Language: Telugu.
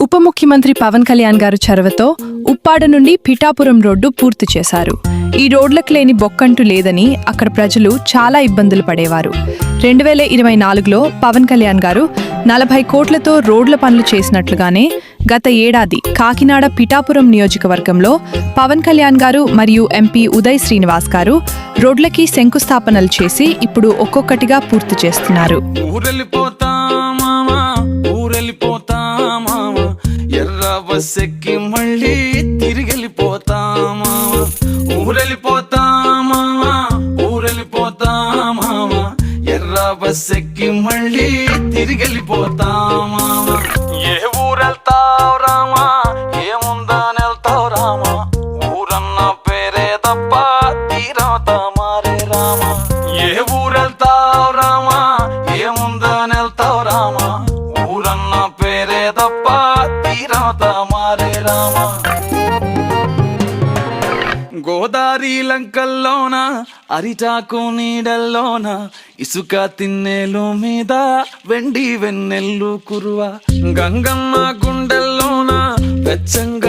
ఉప ముఖ్యమంత్రి పవన్ కళ్యాణ్ గారు చొరవతో ఉప్పాడ నుండి పిఠాపురం రోడ్డు పూర్తి చేశారు. ఈ రోడ్లకు లేని బొక్కంటూ లేదని అక్కడ ప్రజలు చాలా ఇబ్బందులు పడేవారు. 2024లో పవన్ కళ్యాణ్ గారు 40 కోట్లతో రోడ్ల పనులు చేసినట్లుగానే గత ఏడాది కాకినాడ పిఠాపురం నియోజకవర్గంలో పవన్ కళ్యాణ్ గారు మరియు ఎంపీ ఉదయ్ శ్రీనివాస్ గారు రోడ్లకి శంకుస్థాపనలు చేసి ఇప్పుడు ఒక్కొక్కటిగా పూర్తి చేస్తున్నారు. బస్సెక్కి మళ్ళీ తిరిగెళ్ళిపోతామా, ఊరెళ్ళిపోతామా, ఊరెళ్ళిపోతామా, ఎర్ర బస్సెక్కి మళ్ళీ తిరిగెళ్ళిపోతామా. ఏ ఊరెళ్తావు రామా, ఏముందని వెళ్తావు రామా, ఊరన్న పేరే తప్ప తీరవుతా మారే రామా. ఏ ఊరెళ్తావు రామా, ఏముందని వెళ్తావు రామా, ఊరన్న పేరే తప్ప తీరవుతా మారే రామా. గోదావరి లంకల్లోన అరిటాకు నీడల్లోన ఇసుక తిన్నెలు మీద వెండి వెన్నెల్లు కురువ, గంగమ్మ గుండెల్లోన వెచ్చంగా